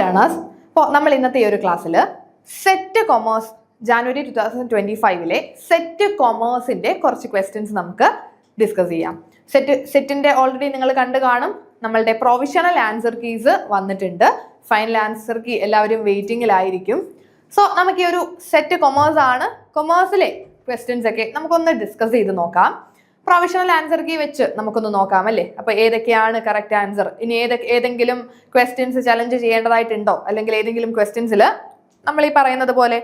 Learners, അപ്പോൾ നമ്മൾ ഇന്നത്തെ ഈ ഒരു ക്ലാസ്സിൽ സെറ്റ് കൊമേഴ്സ് ജാനുവരി 2025 സെറ്റ് കൊമേഴ്സിന്റെ കുറച്ച് ക്വസ്റ്റ്യൻസ് നമുക്ക് ഡിസ്കസ് ചെയ്യാം. സെറ്റിന്റെ ഓൾറെഡി നിങ്ങൾ കണ്ടു കാണും. നമ്മളുടെ പ്രൊവിഷണൽ ആൻസർ കീസ് വന്നിട്ടുണ്ട്. ഫൈനൽ ആൻസർ കീ എല്ലാവരും വെയിറ്റിംഗിലായിരിക്കും. സോ നമുക്ക് ഈ ഒരു സെറ്റ് കൊമേഴ്സ് ആണ്. കൊമേഴ്സിലെ ക്വസ്റ്റ്യൻസ് ഒക്കെ നമുക്കൊന്ന് ഡിസ്കസ് ചെയ്ത് നോക്കാം. പ്രൊവിഷണൽ ആൻസർ കീ വെച്ച് നമുക്കൊന്ന് നോക്കാം അല്ലേ. അപ്പൊ ഏതൊക്കെയാണ് കറക്റ്റ് ആൻസർ, ഇനി ഏതെങ്കിലും ക്വസ്റ്റ്യൻസ് ചലഞ്ച് ചെയ്യേണ്ടതായിട്ടുണ്ടോ, അല്ലെങ്കിൽ ഏതെങ്കിലും ക്വസ്റ്റ്യൻസിൽ നമ്മൾ ഈ പറയുന്നത് പോലെ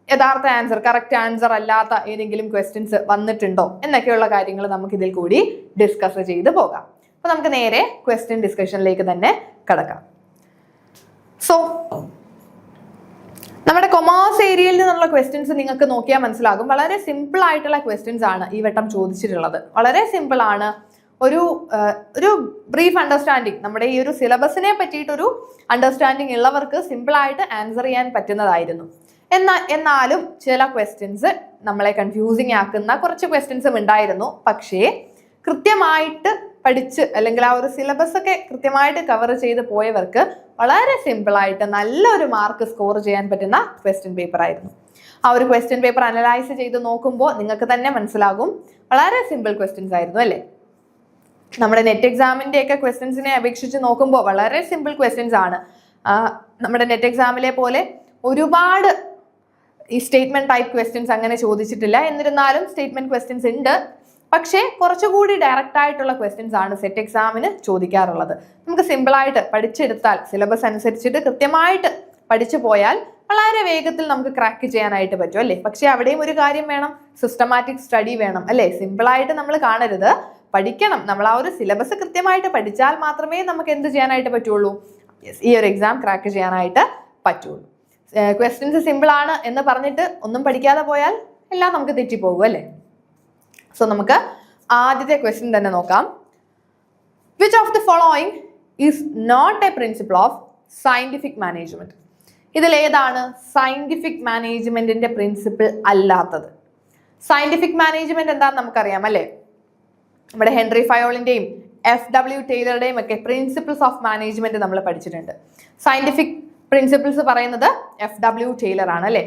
യഥാർത്ഥ ആൻസർ കറക്റ്റ് ആൻസർ അല്ലാത്ത ഏതെങ്കിലും ക്വസ്റ്റ്യൻസ് വന്നിട്ടുണ്ടോ എന്നൊക്കെയുള്ള കാര്യങ്ങൾ നമുക്ക് ഇതിൽ കൂടി ഡിസ്കസ് ചെയ്ത് പോകാം. അപ്പൊ നമുക്ക് നേരെ ക്വസ്റ്റ്യൻ ഡിസ്കഷനിലേക്ക് തന്നെ കടക്കാം. സോ നമ്മുടെ കൊമേഴ്സ് ഏരിയയിൽ നിന്നുള്ള ക്വസ്റ്റ്യൻസ് നിങ്ങൾക്ക് നോക്കിയാൽ മനസ്സിലാകും. വളരെ സിമ്പിൾ ആയിട്ടുള്ള ക്വസ്റ്റ്യൻസ് ആണ് ഈ വട്ടം ചോദിച്ചിട്ടുള്ളത്. വളരെ സിമ്പിൾ ആണ്. ഒരു ബ്രീഫ് അണ്ടർസ്റ്റാൻഡിങ്, നമ്മുടെ ഈ ഒരു സിലബസിനെ പറ്റിയിട്ടൊരു അണ്ടർസ്റ്റാൻഡിങ് ഉള്ളവർക്ക് സിമ്പിളായിട്ട് ആൻസർ ചെയ്യാൻ പറ്റുന്നതായിരുന്നു. എന്നാലും ചില ക്വസ്റ്റ്യൻസ് നമ്മളെ കൺഫ്യൂസിങ് ആക്കുന്ന കുറച്ച് ക്വസ്റ്റ്യൻസും ഉണ്ടായിരുന്നു. പക്ഷേ കൃത്യമായിട്ട് പഠിച്ച് അല്ലെങ്കിൽ ആ ഒരു സിലബസ് ഒക്കെ കൃത്യമായിട്ട് കവർ ചെയ്ത് പോയവർക്ക് വളരെ സിമ്പിളായിട്ട് നല്ലൊരു മാർക്ക് സ്കോർ ചെയ്യാൻ പറ്റുന്ന ക്വസ്റ്റ്യൻ പേപ്പർ ആയിരുന്നു. ആ ഒരു ക്വസ്റ്റ്യൻ പേപ്പർ അനലൈസ് ചെയ്ത് നോക്കുമ്പോൾ നിങ്ങൾക്ക് തന്നെ മനസ്സിലാകും വളരെ സിമ്പിൾ ക്വസ്റ്റ്യൻസ് ആയിരുന്നു അല്ലേ. നമ്മുടെ നെറ്റ് എക്സാമിന്റെ ഒക്കെ ക്വസ്റ്റ്യൻസിനെ അപേക്ഷിച്ച് നോക്കുമ്പോൾ വളരെ സിമ്പിൾ ക്വസ്റ്റ്യൻസ് ആണ്. നമ്മുടെ നെറ്റ് എക്സാമിലെ പോലെ ഒരുപാട് ഈ സ്റ്റേറ്റ്മെന്റ് ടൈപ്പ് ക്വസ്റ്റ്യൻസ് അങ്ങനെ ചോദിച്ചിട്ടില്ല. എന്നിരുന്നാലും സ്റ്റേറ്റ്മെന്റ് ക്വസ്റ്റ്യൻസ് ഉണ്ട്. പക്ഷേ കുറച്ചുകൂടി ഡയറക്റ്റ് ആയിട്ടുള്ള ക്വസ്റ്റ്യൻസ് ആണ് സെറ്റ് എക്സാമിന് ചോദിക്കാറുള്ളത്. നമുക്ക് സിമ്പിളായിട്ട് പഠിച്ചെടുത്താൽ, സിലബസ് അനുസരിച്ചിട്ട് കൃത്യമായിട്ട് പഠിച്ചു പോയാൽ വളരെ വേഗത്തിൽ നമുക്ക് ക്രാക്ക് ചെയ്യാനായിട്ട് പറ്റും അല്ലേ. പക്ഷെ അവിടെയും ഒരു കാര്യം വേണം, സിസ്റ്റമാറ്റിക് സ്റ്റഡി വേണം അല്ലേ. സിമ്പിളായിട്ട് നമ്മൾ കാണരുത്, പഠിക്കണം. നമ്മൾ ആ ഒരു സിലബസ് കൃത്യമായിട്ട് പഠിച്ചാൽ മാത്രമേ നമുക്ക് എന്ത് ചെയ്യാനായിട്ട് പറ്റുള്ളൂ, ഈ ഒരു എക്സാം ക്രാക്ക് ചെയ്യാനായിട്ട് പറ്റുള്ളൂ. ക്വസ്റ്റ്യൻസ് സിമ്പിൾ ആണ് എന്ന് പറഞ്ഞിട്ട് ഒന്നും പഠിക്കാതെ പോയാൽ എല്ലാം നമുക്ക് തെറ്റിപ്പോകും അല്ലേ. സോ നമുക്ക് ആദ്യത്തെ ക്വസ്റ്റ്യൻ തന്നെ നോക്കാം. Which of the following is not a principle of scientific management? ഇതിൽ ഏതാണ് സയന്റിഫിക് മാനേജ്മെന്റിന്റെ പ്രിൻസിപ്പിൾ അല്ലാത്തത്? സയന്റിഫിക് മാനേജ്മെന്റ് എന്താണെന്ന് നമുക്കറിയാം അല്ലേ. നമ്മുടെ ഹെൻറി ഫയോളിന്റെയും FW ടൈലറുടെയും ഒക്കെ പ്രിൻസിപ്പിൾസ് ഓഫ് മാനേജ്മെന്റ് നമ്മൾ പഠിച്ചിട്ടുണ്ട്. സയന്റിഫിക് പ്രിൻസിപ്പിൾസ് പറയുന്നത് FW ടൈലർ ആണ് അല്ലേ.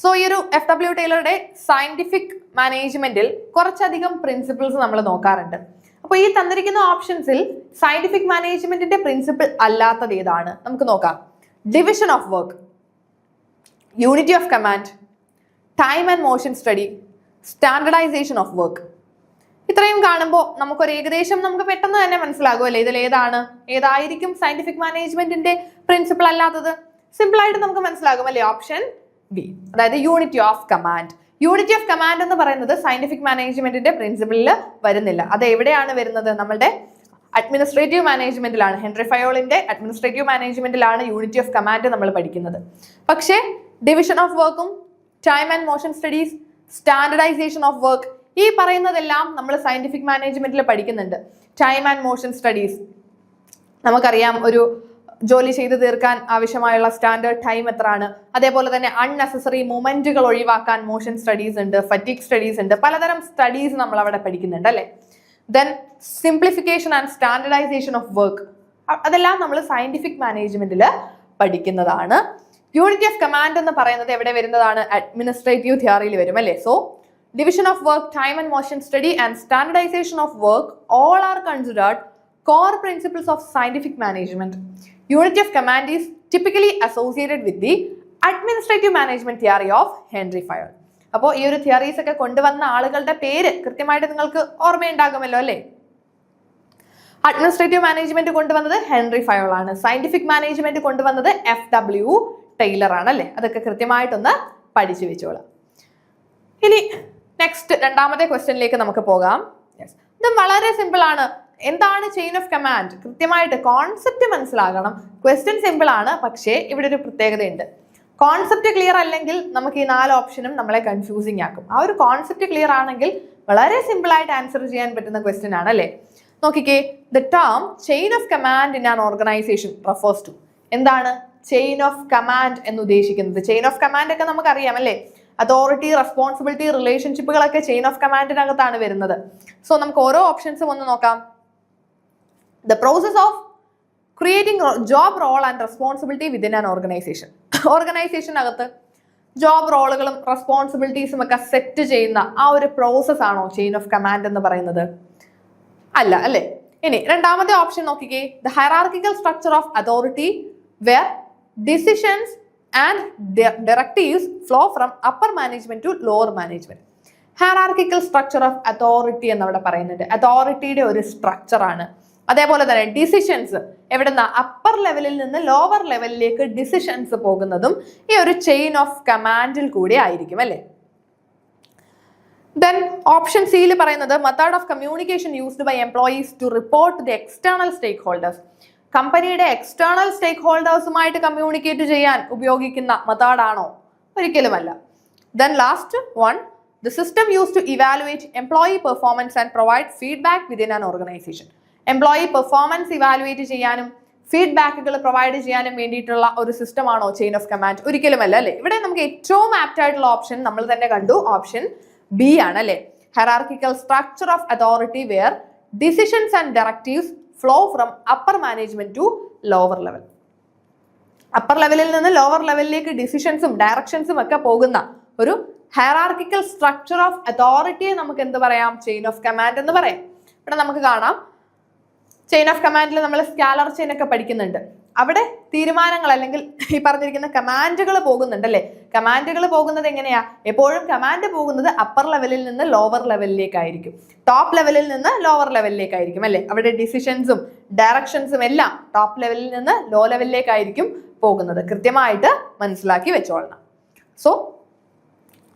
സോ ഈ ഒരു FW ടൈലറുടെ സയന്റിഫിക് മാനേജ്മെന്റിൽ കുറച്ചധികം പ്രിൻസിപ്പിൾസ് നമ്മൾ നോക്കാറുണ്ട്. അപ്പോൾ ഈ തന്നിരിക്കുന്ന ഓപ്ഷൻസിൽ സയന്റിഫിക് മാനേജ്മെന്റിന്റെ പ്രിൻസിപ്പിൾ അല്ലാത്തത് ഏതാണ് നമുക്ക് നോക്കാം. Division of work, unity of command, time and motion study, standardisation of work. ഇത്രയും കാണുമ്പോൾ നമുക്കൊരു ഏകദേശം നമുക്ക് പെട്ടെന്ന് തന്നെ മനസ്സിലാകും അല്ലേ ഇതിൽ ഏതായിരിക്കും സയന്റിഫിക് മാനേജ്മെന്റിന്റെ പ്രിൻസിപ്പിൾ അല്ലാത്തത്. സിമ്പിൾ ആയിട്ട് നമുക്ക് മനസ്സിലാകും അല്ലേ. ഓപ്ഷൻ ബി, അതായത് unity of command. Unity of command എന്ന് പറയുന്നത് സയന്റിഫിക് മാനേജ്മെന്റിന്റെ പ്രിൻസിപ്പിളിൽ വരുന്നില്ല. അത് എവിടെയാണ് വരുന്നത്? നമ്മളുടെ അഡ്മിനിസ്ട്രേറ്റീവ് മാനേജ്മെന്റിലാണ്. ഹെൻറി ഫയോളിന്റെ അഡ്മിനിസ്ട്രേറ്റീവ് മാനേജ്മെന്റിലാണ് യൂണിറ്റി ഓഫ് കമാൻഡ് നമ്മൾ പഠിക്കുന്നത്. പക്ഷേ ഡിവിഷൻ ഓഫ് വർക്കും time and motion studies, standardisation of work, ഈ പറയുന്നതെല്ലാം നമ്മൾ സയന്റിഫിക് മാനേജ്മെന്റിൽ പഠിക്കുന്നുണ്ട്. ടൈം ആൻഡ് മോഷൻ സ്റ്റഡീസ് നമുക്കറിയാം, ഒരു ജോലി ചെയ്ത് തീർക്കാൻ ആവശ്യമായുള്ള സ്റ്റാൻഡേർഡ് ടൈം എത്രയാണ്. അതേപോലെ തന്നെ അൺനെസസറി മൂവ്മെന്റുകൾ ഒഴിവാക്കാൻ മോഷൻ സ്റ്റഡീസ് ഉണ്ട്, ഫറ്റിക് സ്റ്റഡീസ് ഉണ്ട്, പലതരം സ്റ്റഡീസ് നമ്മൾ അവിടെ പഠിക്കുന്നുണ്ട് അല്ലേ. Then simplification and standardisation of work, അതെല്ലാം നമ്മൾ സയന്റിഫിക് മാനേജ്മെന്റിൽ പഠിക്കുന്നതാണ്. യൂണിറ്റി ഓഫ് കമാൻഡ് എന്ന് പറയുന്നത് എവിടെ വരുന്നതാണ്? അഡ്മിനിസ്ട്രേറ്റീവ് തിയറിയിൽ വരും അല്ലേ. So division of work, time and motion study and standardization of work all are considered core principles of scientific management. Unity of command is typically associated with the administrative management theory of Henry Fayol. അപ്പോൾ ഈ ഒരു theories ഒക്കെ കൊണ്ടുവന്ന ആളുകളുടെ പേര് കൃത്യമായിട്ട് നിങ്ങൾക്ക് ഓർമ്മയുണ്ടാകുമല്ലോ അല്ലേ. അഡ്മിനിസ്ട്രേറ്റീവ് മാനേജ്മെന്റ് കൊണ്ടുവന്നത് ഹെൻറി ഫയോൾ ആണ്. സയന്റിഫിക് മാനേജ്മെന്റ് കൊണ്ടുവന്നത് FW ടൈലർ ആണ് അല്ലേ. അതൊക്കെ കൃത്യമായിട്ടൊന്ന് പഠിച്ചു വെച്ചോളാം. ഇനി നെക്സ്റ്റ് രണ്ടാമത്തെ ക്വസ്റ്റ്യനിലേക്ക് നമുക്ക് പോകാം. ഇത് വളരെ സിമ്പിൾ ആണ്. എന്താണ് ചെയിൻ ഓഫ് കമാൻഡ്? കൃത്യമായിട്ട് കോൺസെപ്റ്റ് മനസ്സിലാകണം. ക്വസ്റ്റ്യൻ സിമ്പിൾ ആണ്, പക്ഷേ ഇവിടെ ഒരു പ്രത്യേകതയുണ്ട്. കോൺസെപ്റ്റ് ക്ലിയർ അല്ലെങ്കിൽ നമുക്ക് ഈ 4 ഓപ്ഷനും നമ്മളെ കൺഫ്യൂസിങ് ആക്കും. ആ ഒരു കോൺസെപ്റ്റ് ക്ലിയർ ആണെങ്കിൽ വളരെ സിമ്പിൾ ആയിട്ട് ആൻസർ ചെയ്യാൻ പറ്റുന്ന ക്വസ്റ്റ്യൻ ആണ് അല്ലേ. നോക്കിക്കേ, the term chain of command in an organisation refers to. എന്താണ് ചെയിൻ ഓഫ് കമാൻഡ് എന്ന് ഉദ്ദേശിക്കുന്നത്? ചെയിൻ ഓഫ് കമാൻഡ് ഒക്കെ നമുക്കറിയാം അല്ലേ. അതോറിറ്റി, റെസ്പോൺസിബിലിറ്റി, റിലേഷൻഷിപ്പുകളൊക്കെ ചെയിൻ ഓഫ് കമാൻഡിനകത്താണ് വരുന്നത്. സോ നമുക്ക് ഓരോ ഓപ്ഷൻസും ഒന്ന് നോക്കാം. The process of creating job role and responsibility within an organisation. ഓർഗനൈസേഷനകത്ത് ജോബ് റോളുകളും റെസ്പോൺസിബിലിറ്റീസും ഒക്കെ സെറ്റ് ചെയ്യുന്ന ആ ഒരു പ്രോസസ് ആണോ ചെയിൻ ഓഫ് കമാൻഡ് എന്ന് പറയുന്നത്? അല്ല, അല്ലേ? ഇനി രണ്ടാമത്തെ ഓപ്ഷൻ നോക്കിക്കേ, the hierarchical structure of authority where decisions and directives flow from upper management to lower management. Hierarchical structure of authority എന്നവിടെ പറയുന്നുണ്ട്. അതോറിറ്റിയുടെ ഒരു സ്ട്രക്ചർ ആണ്. അതേപോലെ തന്നെ ഡിസിഷൻസ് എവിടുന്ന അപ്പർ ലെവലിൽ നിന്ന് ലോവർ ലെവലിലേക്ക് ഡിസിഷൻസ് പോകുന്നതും ഈ ഒരു ചെയിൻ ഓഫ് കമാൻഡിൽ കൂടി ആയിരിക്കും, അല്ലേ? ദെൻ ഓപ്ഷൻ സിയിൽ പറയുന്നത് method of communication used by employees to report the external stakeholders. കമ്പനിയുടെ എക്സ്റ്റേണൽ സ്റ്റേക്ക് ഹോൾഡേഴ്സുമായിട്ട് കമ്മ്യൂണിക്കേറ്റ് ചെയ്യാൻ ഉപയോഗിക്കുന്ന മെത്തേഡാണോ? ഒരിക്കലുമല്ല. Then last one, the system used to evaluate employee performance and provide feedback within an organisation. Employee performance evaluate ചെയ്യാനും ഫീഡ്ബാക്കുകൾ provide ചെയ്യാനും വേണ്ടിയിട്ടുള്ള ഒരു സിസ്റ്റം ആണോ ചെയിൻ ഓഫ് കമാൻഡ്? ഒരിക്കലുമല്ല, അല്ലേ? ഇവിടെ നമുക്ക് ഏറ്റവും ആപ്റ്റ് ആയിട്ടുള്ള ഓപ്ഷൻ നമ്മൾ തന്നെ കണ്ടു, ഓപ്ഷൻ ബി ആണ്, അല്ലേ? Hierarchical structure of authority where decisions and directives flow from upper management to lower level. Upper ലെവലിൽ നിന്ന് ലോവർ ലെവലിലേക്ക് ഡിസിഷൻസും ഡയറക്ഷൻസും ഒക്കെ പോകുന്ന ഒരു ഹയറാർക്കിക്കൽ സ്ട്രക്ചർ ഓഫ് അതോറിറ്റിയെ നമുക്ക് എന്ത് പറയാം? ചെയിൻ ഓഫ് കമാൻഡ് എന്ന് പറയാം. ഇവിടെ നമുക്ക് കാണാം, ചെയിൻ ഓഫ് കമാൻഡിൽ നമ്മൾ സ്കാലർ ചെയിൻ ഒക്കെ പഠിക്കുന്നുണ്ട്. അവിടെ തീരുമാനങ്ങൾ അല്ലെങ്കിൽ ഈ പറഞ്ഞിരിക്കുന്ന കമാൻഡുകൾ പോകുന്നുണ്ട്, അല്ലേ? കമാൻഡുകൾ പോകുന്നത് എങ്ങനെയാ? എപ്പോഴും കമാൻഡ് പോകുന്നത് അപ്പർ ലെവലിൽ നിന്ന് ലോവർ ലെവലിലേക്കായിരിക്കും, ടോപ്പ് ലെവലിൽ നിന്ന് ലോവർ ലെവലിലേക്കായിരിക്കും, അല്ലേ? അവിടെ ഡിസിഷൻസും ഡയറക്ഷൻസും എല്ലാം ടോപ്പ് ലെവലിൽ നിന്ന് ലോ ലെവലിലേക്കായിരിക്കും പോകുന്നത്. കൃത്യമായിട്ട് മനസ്സിലാക്കി വെച്ചോളണം. So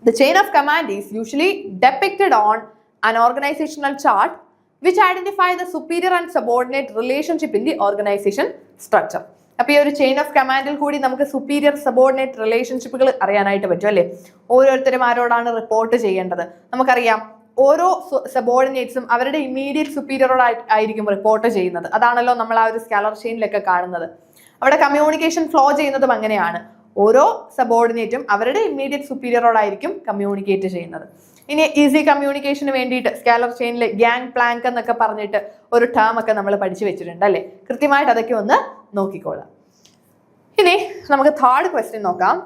the chain of command is usually depicted on an organizational chart which identify the superior and subordinate relationship in the organization structure. അപ്പോൾ ഈ ഒരു ചെയിൻ ഓഫ് കമാൻഡിൽ കൂടി നമുക്ക് സുപ്പീരിയർ സബോർഡിനേറ്റ് റിലേഷൻഷിപ്പുകൾ അറിയാനായിട്ട് പറ്റും, അല്ലേ? ഓരോരുത്തരും ആരോടാണ് റിപ്പോർട്ട് ചെയ്യേണ്ടത് നമുക്കറിയാം. ഓരോ സബോർഡിനേറ്റ്സും അവരുടെ ഇമ്മീഡിയറ്റ് സുപ്പീരിയറോട് ആയിരിക്കും റിപ്പോർട്ട് ചെയ്യുന്നത്. അതാണല്ലോ നമ്മൾ ആ ഒരു സ്കാലർ ചെയിനിലൊക്കെ കാണുന്നത്. അവിടെ കമ്മ്യൂണിക്കേഷൻ ഫ്ലോ ചെയ്യുന്നതും അങ്ങനെയാണ്. ഓരോ സബോർഡിനേറ്റും അവരുടെ ഇമ്മീഡിയറ്റ് സുപ്പീരിയറോടായിരിക്കും കമ്മ്യൂണിക്കേറ്റ് ചെയ്യുന്നത്. ഇനി ഈസി കമ്മ്യൂണിക്കേഷന് വേണ്ടിയിട്ട് സ്കാലർ ചെയിനിൽ ഗ്യാങ് പ്ലാങ്ക് എന്നൊക്കെ പറഞ്ഞിട്ട് ഒരു ടേം ഒക്കെ നമ്മൾ പഠിച്ചു വെച്ചിട്ടുണ്ട്, അല്ലേ? കൃത്യമായിട്ട് അതൊക്കെ ഒന്ന് നോക്കിക്കോളാം. ഇനി നമുക്ക് തേർഡ് ക്വസ്റ്റ്യൻ നോക്കാം.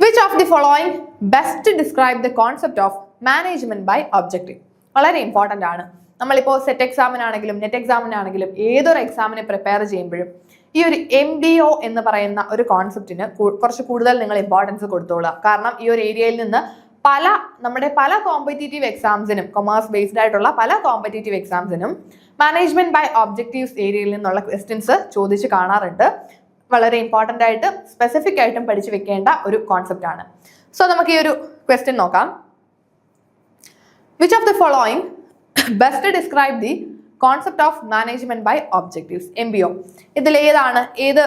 Which of the following best describe the concept of management by objective? വളരെ ഇമ്പോർട്ടൻ്റ് ആണ്. നമ്മളിപ്പോൾ സെറ്റ് എക്സാമിനാണെങ്കിലും നെറ്റ് എക്സാമിനാണെങ്കിലും ഏതൊരു എക്സാമിനെ പ്രിപ്പയർ ചെയ്യുമ്പോഴും ഈ ഒരു MBO എന്ന് പറയുന്ന ഒരു കോൺസെപ്റ്റിന് കുറച്ച് കൂടുതൽ നിങ്ങൾ ഇമ്പോർട്ടൻസ് കൊടുത്തോളുക. കാരണം ഈ ഒരു ഏരിയയിൽ നിന്ന് നമ്മുടെ പല കോമ്പറ്റേറ്റീവ് എക്സാംസിനും, കൊമേഴ്സ് ബേസ്ഡ് ആയിട്ടുള്ള പല കോമ്പറ്റേറ്റീവ് എക്സാംസിനും മാനേജ്മെന്റ് ബൈ ഒബ്ജക്റ്റീവ്സ് ഏരിയയിൽ നിന്നുള്ള ക്വസ്റ്റ്യൻസ് ചോദിച്ച് കാണാറുണ്ട്. വളരെ ഇമ്പോർട്ടൻ്റ് ആയിട്ട് സ്പെസിഫിക് ആയിട്ടും പഠിച്ചു വെക്കേണ്ട ഒരു കോൺസെപ്റ്റ് ആണ്. സോ നമുക്ക് ഈ ഒരു ക്വസ്റ്റ്യൻ നോക്കാം. Which of the following best describe the concept of management by objectives? MBO. ഇതിൽ ഏത്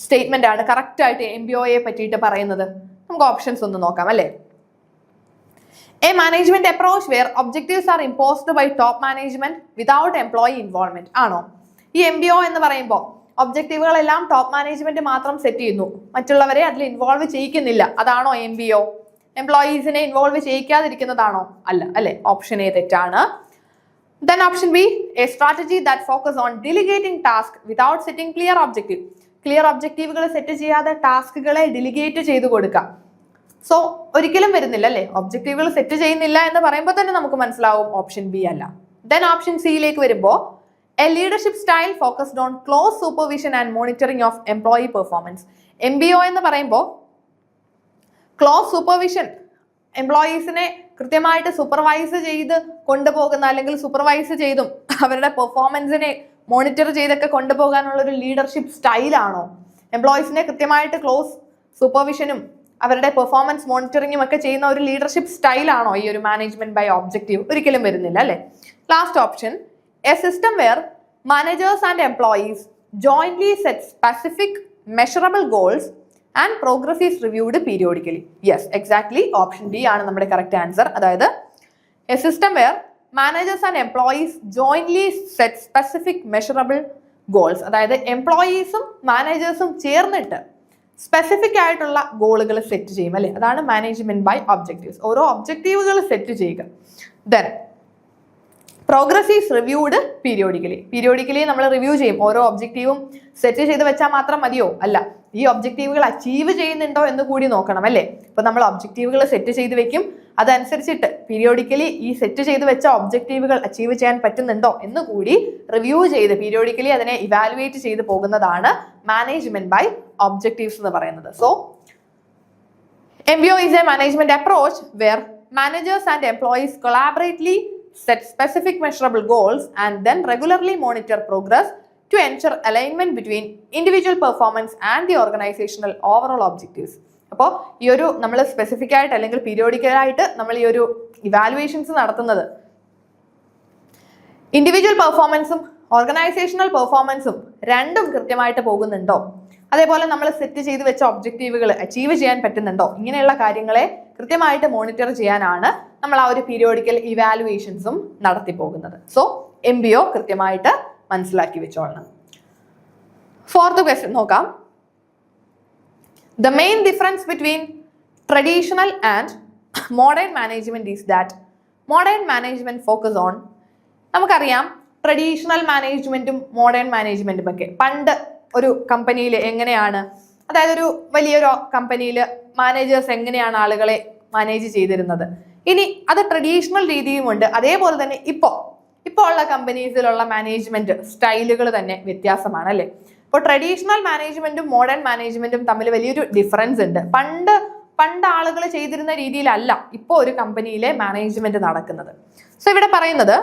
സ്റ്റേറ്റ്മെന്റ് ആണ് കറക്റ്റ് ആയിട്ട് MBOയെ പറ്റിയിട്ട് പറയുന്നത്? നമുക്ക് ഓപ്ഷൻസ് ഒന്ന് നോക്കാം, അല്ലേ? A management approach where objectives are imposed by top management without employee involvement ആണോ? ഈ MBO എന്ന് പറയുമ്പോൾ ഒബ്ജക്റ്റീവുകളെല്ലാം ടോപ്പ് മാനേജ്മെന്റ് മാത്രം സെറ്റ് ചെയ്യുന്നു, മറ്റുള്ളവരെ അതിൽ ഇൻവോൾവ് ചെയ്യിക്കുന്നില്ല, അതാണോ MBO? എംപ്ലോയീസിനെ ഇൻവോൾവ് ചെയ്യിക്കാതിരിക്കുന്നതാണോ? അല്ല, അല്ലേ? ഓപ്ഷൻ എ തെറ്റാണ്. Then option B, a strategy that focus on delegating task without setting clear objective. Clear ഒബ്ജക്റ്റീവുകൾ സെറ്റ് ചെയ്യാതെ ടാസ്കുകളെ ഡെലിഗേറ്റ് ചെയ്ത് കൊടുക്കാം. സോ ഒരിക്കലും വരുന്നില്ല, അല്ലേ? ഒബ്ജക്റ്റീവുകൾ സെറ്റ് ചെയ്യുന്നില്ല എന്ന് പറയുമ്പോൾ തന്നെ നമുക്ക് മനസ്സിലാവും ഓപ്ഷൻ ബി അല്ല. ദെൻ ഓപ്ഷൻ സിയിലേക്ക് വരുമ്പോൾ A leadership style focused on close supervision and monitoring of employee performance. MBO എന്ന് പറയുമ്പോൾ ക്ലോസ് സൂപ്പർവിഷൻ, എംപ്ലോയീസിനെ കൃത്യമായിട്ട് സൂപ്പർവൈസ് ചെയ്ത് കൊണ്ടുപോകുന്ന അല്ലെങ്കിൽ സൂപ്പർവൈസ് ചെയ്തും അവരുടെ പെർഫോമൻസിനെ മോണിറ്റർ ചെയ്തൊക്കെ കൊണ്ടുപോകാനുള്ള ഒരു ലീഡർഷിപ്പ് സ്റ്റൈലാണോ? എംപ്ലോയീസിനെ കൃത്യമായിട്ട് ക്ലോസ് സൂപ്പർവിഷനും അവരുടെ പെർഫോമൻസ് മോണിറ്ററിങ്ങും ഒക്കെ ചെയ്യുന്ന ഒരു ലീഡർഷിപ്പ് സ്റ്റൈലാണോ ഈ ഒരു മാനേജ്മെന്റ് ബൈ ഒബ്ജക്റ്റീവ്? ഒരിക്കലും വരുന്നില്ല, അല്ലേ? Last option, A system wear managers and employees jointly set specific measurable goals and progress is reviewed periodically. Yes, exactly option D ആണ് നമ്മുടെ കറക്റ്റ് ആൻസർ. അതായത് A system wear managers and employees jointly set specific measurable goals. അതായത് എംപ്ലോയീസും മാനേജേഴ്സും ചേർന്നിട്ട് specific ആയിട്ടുള്ള ഗോളുകൾ set ചെയ്യും, അല്ലേ? അതാണ് മാനേജ്മെന്റ് ബൈ ഒബ്ജക്റ്റീവ്സ്. ഓരോ ഒബ്ജക്റ്റീവുകൾ സെറ്റ് ചെയ്യുക. Then progress is reviewed periodically നമ്മൾ റിവ്യൂ ചെയ്യും. ഓരോ ഒബ്ജക്റ്റീവും സെറ്റ് ചെയ്ത് വെച്ചാൽ മാത്രം മതിയോ? അല്ല, ഈ ഒബ്ജക്റ്റീവുകൾ അച്ചീവ് ചെയ്യുന്നുണ്ടോ എന്ന് കൂടി നോക്കണം അല്ലേ. ഇപ്പൊ നമ്മൾ ഒബ്ജക്റ്റീവുകൾ സെറ്റ് ചെയ്ത് വെക്കും, അതനുസരിച്ചിട്ട് പീരിയോഡിക്കലി ഈ സെറ്റ് ചെയ്ത് വെച്ച ഒബ്ജക്റ്റീവുകൾ അച്ചീവ് ചെയ്യാൻ പറ്റുന്നുണ്ടോ എന്ന് കൂടി റിവ്യൂ ചെയ്ത് പീരിയോഡിക്കലി അതിനെ ഇവാലുവേറ്റ് ചെയ്ത് പോകുന്നതാണ് മാനേജ്മെന്റ് ബൈ ഒബ്ജക്റ്റീവ്സ് എന്ന് പറയുന്നത്. So MBO is a management approach where managers and employees collaboratively set specific measurable goals and then regularly monitor progress to ensure alignment between individual performance and the organizational overall objectives. അപ്പോൾ ഈ ഒരു നമ്മൾ specific ആയിട്ട് അല്ലെങ്കിൽ പീരിയോഡിക്കലായിട്ട് നമ്മൾ ഈ ഒരു evaluations നടത്തുന്നത് ഇൻഡിവിജ്വൽ പെർഫോമൻസും ഓർഗനൈസേഷണൽ പെർഫോമൻസും രണ്ടും കൃത്യമായിട്ട് പോകുന്നുണ്ടോ, അതേപോലെ നമ്മൾ സെറ്റ് ചെയ്ത് വെച്ച ഒബ്ജക്റ്റീവുകൾ അച്ചീവ് ചെയ്യാൻ പറ്റുന്നുണ്ടോ, ഇങ്ങനെയുള്ള കാര്യങ്ങളെ കൃത്യമായിട്ട് മോണിറ്റർ ചെയ്യാനാണ് നമ്മൾ ആ ഒരു പീരിയോഡിക്കൽ ഇവാലുവേഷൻസും നടത്തി പോകുന്നത്. സോ MBO കൃത്യമായിട്ട് മനസ്സിലാക്കി വെച്ചോളണം. ഫോർത്ത് ക്വസ്റ്റ്യൻ നോക്കാം. The main difference between traditional and modern management is that modern management focus on, നമുക്കറിയാം ട്രഡീഷണൽ മാനേജ്മെന്റും മോഡേൺ മാനേജ്മെന്റും ഒക്കെ പണ്ട് ഒരു കമ്പനിയിൽ എങ്ങനെയാണ്, അതായത് ഒരു വലിയൊരു കമ്പനിയിൽ മാനേജേഴ്സ് എങ്ങനെയാണ് ആളുകളെ മാനേജ് ചെയ്തിരുന്നത്, ഇനി അത് ട്രഡീഷണൽ രീതിയുമുണ്ട്. അതേപോലെ തന്നെ ഇപ്പോൾ ഉള്ള കമ്പനീസിലുള്ള മാനേജ്മെന്റ് സ്റ്റൈലുകൾ തന്നെ വ്യത്യാസമാണ് അല്ലേ. ഇപ്പോൾ ട്രഡീഷണൽ മാനേജ്മെന്റും മോഡേൺ മാനേജ്മെന്റും തമ്മിൽ വലിയൊരു ഡിഫറൻസ് ഉണ്ട്. പണ്ട് ആളുകൾ ചെയ്തിരുന്ന രീതിയിലല്ല ഇപ്പോൾ ഒരു കമ്പനിയിലെ മാനേജ്മെന്റ് നടക്കുന്നത്. സോ ഇവിടെ പറയുന്നത്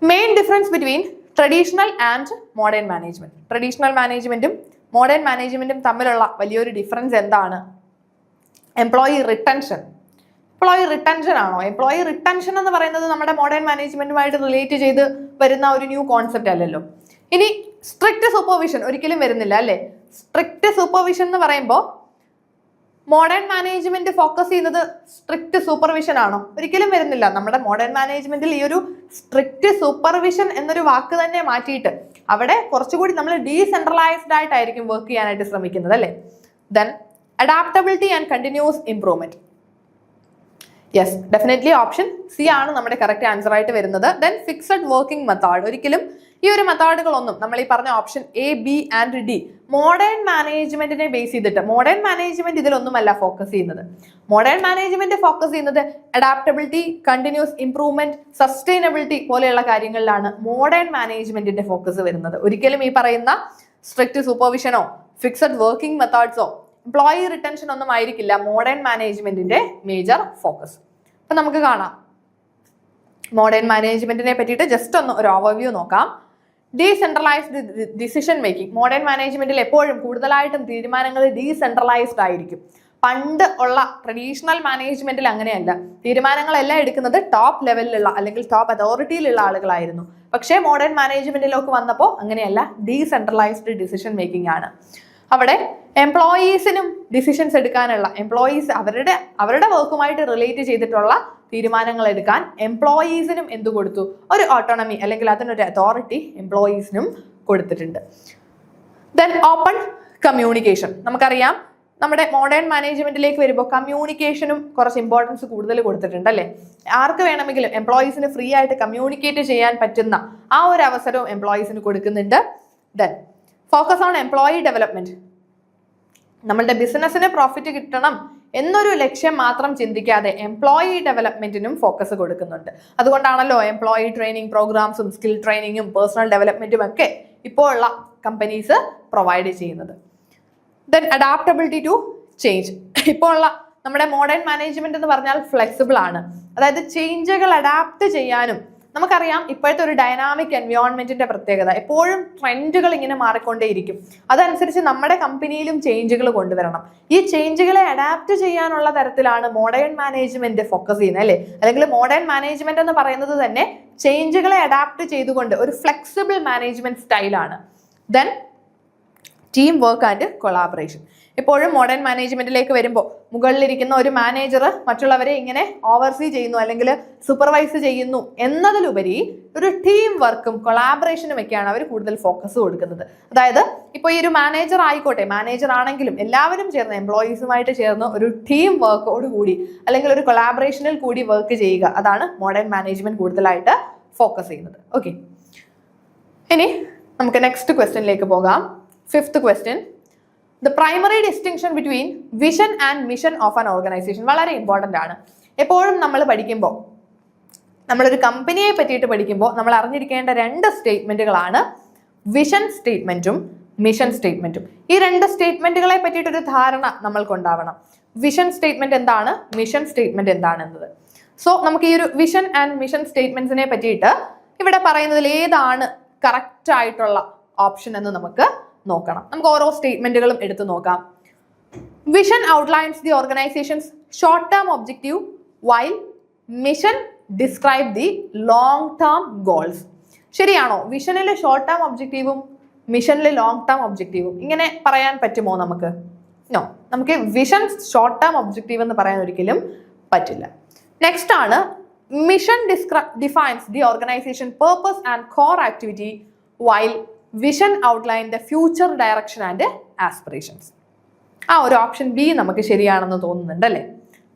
main difference between traditional and modern management. Traditional മാനേജ്മെന്റും മോഡേൺ മാനേജ്മെന്റും തമ്മിലുള്ള വലിയൊരു ഡിഫറൻസ് എന്താണ്? എംപ്ലോയി റിട്ടൻഷൻ ആണോ? എംപ്ലോയി റിട്ടൻഷൻ എന്ന് പറയുന്നത് നമ്മുടെ മോഡേൺ മാനേജ്മെന്റുമായിട്ട് റിലേറ്റ് ചെയ്ത് വരുന്ന ഒരു ന്യൂ കോൺസെപ്റ്റ് അല്ലല്ലോ. ഇനി സ്ട്രിക്റ്റ് സൂപ്പർവിഷൻ ഒരിക്കലും വരുന്നില്ല അല്ലേ. സ്ട്രിക്റ്റ് സൂപ്പർവിഷൻ എന്ന് പറയുമ്പോൾ മോഡേൺ മാനേജ്മെന്റ് ഫോക്കസ് ചെയ്യുന്നത് സ്ട്രിക്റ്റ് സൂപ്പർവിഷൻ ആണോ? ഒരിക്കലും വരുന്നില്ല. നമ്മുടെ മോഡേൺ മാനേജ്മെന്റിൽ ഈ ഒരു സ്ട്രിക്റ്റ് സൂപ്പർവിഷൻ എന്നൊരു വാക്ക് തന്നെ മാറ്റിയിട്ട് അവിടെ കുറച്ചുകൂടി നമ്മൾ ഡീസെൻട്രലൈസ്ഡ് ആയിട്ടായിരിക്കും വർക്ക് ചെയ്യാനായിട്ട് ശ്രമിക്കുന്നത് അല്ലേ. Then adaptability and continuous improvement. Yes, definitely option C ആണ് നമ്മുടെ കറക്റ്റ് ആൻസർ ആയിട്ട് വരുന്നത്. Then fixed working method. ഒരിക്കലും ഈ ഒരു മെത്തേഡുകളൊന്നും നമ്മൾ ഈ പറഞ്ഞ option A, B and D modern മാനേജ്മെന്റിനെ ബേസ് ചെയ്തിട്ട്, മോഡേൺ മാനേജ്മെന്റ് ഇതിലൊന്നുമല്ല ഫോക്കസ് ചെയ്യുന്നത്. മോഡേൺ മാനേജ്മെന്റ് ഫോക്കസ് ചെയ്യുന്നത് അഡാപ്റ്റബിലിറ്റി, കണ്ടിന്യൂസ് ഇംപ്രൂവ്മെന്റ്, സസ്റ്റൈനബിലിറ്റി പോലെയുള്ള കാര്യങ്ങളിലാണ് മോഡേൺ മാനേജ്മെന്റിന്റെ ഫോക്കസ് വരുന്നത്. ഒരിക്കലും ഈ പറയുന്ന സ്ട്രിക്റ്റ് സൂപ്പർവിഷനോ ഫിക്സഡ് വർക്കിംഗ് മെത്തേഡ്സോ എംപ്ലോയി റിട്ടൻഷൻ ഒന്നും ആയിരിക്കില്ല മോഡേൺ മാനേജ്മെന്റിന്റെ മേജർ ഫോക്കസ്. അപ്പൊ നമുക്ക് കാണാം മോഡേൺ മാനേജ്മെന്റിനെ പറ്റിയിട്ട് ജസ്റ്റ് ഒന്ന് ഒരു ഓവർവ്യൂ നോക്കാം. Decentralised decision making. മോഡേൺ മാനേജ്മെന്റിൽ എപ്പോഴും കൂടുതലായിട്ടും തീരുമാനങ്ങൾ ഡീസെൻട്രലൈസ്ഡ് ആയിരിക്കും. പണ്ട് ഉള്ള ട്രഡീഷണൽ മാനേജ്മെന്റിൽ അങ്ങനെയല്ല. തീരുമാനങ്ങളെല്ലാം എടുക്കുന്നത് ടോപ്പ് ലെവലിലുള്ള അല്ലെങ്കിൽ ടോപ്പ് അതോറിറ്റിയിലുള്ള ആളുകളായിരുന്നു. പക്ഷേ മോഡേൺ മാനേജ്മെന്റിലേക്ക് വന്നപ്പോൾ അങ്ങനെയല്ല, ഡീസെൻട്രലൈസ്ഡ് ഡിസിഷൻ മേക്കിംഗ് ആണ്. അവിടെ എംപ്ലോയീസിനും ഡിസിഷൻസ് എടുക്കാനുള്ള, എംപ്ലോയീസ് അവരുടെ വർക്കുമായിട്ട് റിലേറ്റ് ചെയ്തിട്ടുള്ള തീരുമാനങ്ങൾ എടുക്കാൻ എംപ്ലോയീസിനും എന്തു കൊടുത്തു? ഒരു ഓട്ടോണമി അല്ലെങ്കിൽ അതിനൊരു അതോറിറ്റി എംപ്ലോയീസിനും കൊടുത്തിട്ടുണ്ട്. Then open communication. നമുക്കറിയാം നമ്മുടെ മോഡേൺ മാനേജ്മെന്റിലേക്ക് വരുമ്പോൾ കമ്മ്യൂണിക്കേഷനും കുറച്ച് ഇമ്പോർട്ടൻസ് കൂടുതൽ കൊടുത്തിട്ടുണ്ട് അല്ലേ. ആർക്ക് വേണമെങ്കിലും എംപ്ലോയീസിന് ഫ്രീ ആയിട്ട് കമ്മ്യൂണിക്കേറ്റ് ചെയ്യാൻ പറ്റുന്ന ആ ഒരു അവസരവും എംപ്ലോയീസിന് കൊടുക്കുന്നുണ്ട്. Then focus on employee development. നമ്മളുടെ ബിസിനസ്സിന് പ്രോഫിറ്റ് കിട്ടണം എന്നൊരു ലക്ഷ്യം മാത്രം ചിന്തിക്കാതെ എംപ്ലോയി ഡെവലപ്മെന്റിനും ഫോക്കസ് കൊടുക്കുന്നുണ്ട്. അതുകൊണ്ടാണല്ലോ എംപ്ലോയി ട്രെയിനിങ് പ്രോഗ്രാംസും സ്കിൽ ട്രെയിനിങ്ങും പേഴ്സണൽ ഡെവലപ്മെന്റും ഒക്കെ ഇപ്പോൾ ഉള്ള കമ്പനീസ് പ്രൊവൈഡ് ചെയ്യുന്നത്. Then adaptability to change. ഇപ്പോൾ ഉള്ള നമ്മുടെ മോഡേൺ മാനേജ്മെന്റ് എന്ന് പറഞ്ഞാൽ ഫ്ലെക്സിബിൾ ആണ്. അതായത് ചേഞ്ചുകൾ അഡാപ്റ്റ് ചെയ്യാനും, നമുക്കറിയാം ഇപ്പോഴത്തെ ഒരു ഡൈനാമിക് എൻവയോൺമെന്റിന്റെ പ്രത്യേകത എപ്പോഴും ട്രെൻഡുകൾ ഇങ്ങനെ മാറിക്കൊണ്ടേയിരിക്കും. അതനുസരിച്ച് നമ്മുടെ കമ്പനിയിലും ചേഞ്ചുകൾ കൊണ്ടുവരണം. ഈ ചേഞ്ചുകളെ അഡാപ്റ്റ് ചെയ്യാനുള്ള തരത്തിലാണ് മോഡേൺ മാനേജ്മെന്റ് ഫോക്കസ് ചെയ്യുന്നത് അല്ലേ. അല്ലെങ്കിൽ മോഡേൺ മാനേജ്മെന്റ് എന്ന് പറയുന്നത് തന്നെ ചേഞ്ചുകളെ അഡാപ്റ്റ് ചെയ്തുകൊണ്ട് ഒരു ഫ്ലെക്സിബിൾ മാനേജ്മെന്റ് സ്റ്റൈലാണ്. Then team work and collaboration. എപ്പോഴും മോഡേൺ മാനേജ്മെന്റിലേക്ക് വരുമ്പോൾ മുകളിലിരിക്കുന്ന ഒരു മാനേജർ മറ്റുള്ളവരെ ഇങ്ങനെ ഓവർസീ ചെയ്യുന്നു അല്ലെങ്കിൽ സൂപ്പർവൈസ് ചെയ്യുന്നു എന്നതിലുപരി ഒരു ടീം വർക്കും കൊളാബറേഷനും ഒക്കെയാണ് അവർ കൂടുതൽ ഫോക്കസ് കൊടുക്കുന്നത്. അതായത് ഇപ്പോൾ ഈ ഒരു മാനേജർ ആയിക്കോട്ടെ, മാനേജർ ആണെങ്കിലും എല്ലാവരും ചേർന്ന് എംപ്ലോയീസുമായിട്ട് ചേർന്ന് ഒരു ടീം വർക്കോട് കൂടി അല്ലെങ്കിൽ ഒരു കൊളാബറേഷനിൽ കൂടി വർക്ക് ചെയ്യുക, അതാണ് മോഡേൺ മാനേജ്മെന്റ് കൂടുതലായിട്ട് ഫോക്കസ് ചെയ്യുന്നത്. ഓക്കെ, ഇനി നമുക്ക് നെക്സ്റ്റ് ക്വസ്റ്റ്യനിലേക്ക് പോകാം. 5th question, the primary distinction between vision and mission of an organisation. വളരെ ഇമ്പോർട്ടൻ്റ് ആണ്. എപ്പോഴും നമ്മൾ പഠിക്കുമ്പോൾ, നമ്മളൊരു കമ്പനിയെ പറ്റിയിട്ട് പഠിക്കുമ്പോൾ നമ്മൾ അറിഞ്ഞിരിക്കേണ്ട 2 സ്റ്റേറ്റ്മെന്റുകളാണ് വിഷൻ സ്റ്റേറ്റ്മെന്റും മിഷൻ സ്റ്റേറ്റ്മെന്റും. ഈ 2 സ്റ്റേറ്റ്മെന്റുകളെ പറ്റിയിട്ടൊരു ധാരണ നമ്മൾക്കുണ്ടാവണം. വിഷൻ സ്റ്റേറ്റ്മെന്റ് എന്താണ്, മിഷൻ സ്റ്റേറ്റ്മെന്റ് എന്താണ് എന്നത്. സോ നമുക്ക് ഈ ഒരു വിഷൻ ആൻഡ് മിഷൻ സ്റ്റേറ്റ്മെന്റ്സിനെ പറ്റിയിട്ട് ഇവിടെ പറയുന്നതിൽ ഏതാണ് കറക്റ്റ് ആയിട്ടുള്ള ഓപ്ഷൻ എന്ന് നമുക്ക് നോക്കണം. നമുക്ക് ഓരോ സ്റ്റേറ്റ്മെന്റുകളും എടുത്തു നോക്കാം. Vision outlines the organisations short term objective while mission describe the long term goals. ശരിയാണോ? വിഷനിൽ ഷോർട്ട് ടേം ഒബ്ജക്റ്റീവും മിഷനിൽ ലോങ് ടേം ഒബ്ജക്റ്റീവും ഇങ്ങനെ പറയാൻ പറ്റുമോ നമുക്ക്? നോ, നമുക്ക് വിഷൻ ഷോർട്ട് ടേം ഒബ്ജക്റ്റീവ് എന്ന് പറയാൻ ഒരിക്കലും പറ്റില്ല. നെക്സ്റ്റ് ആണ് mission defines the organisation purpose and core activity while vision outline the future direction and aspirations. ആ ഒരു ഓപ്ഷൻ ബി നമുക്ക് ശരിയാണെന്ന് തോന്നുന്നുണ്ട് അല്ലേ?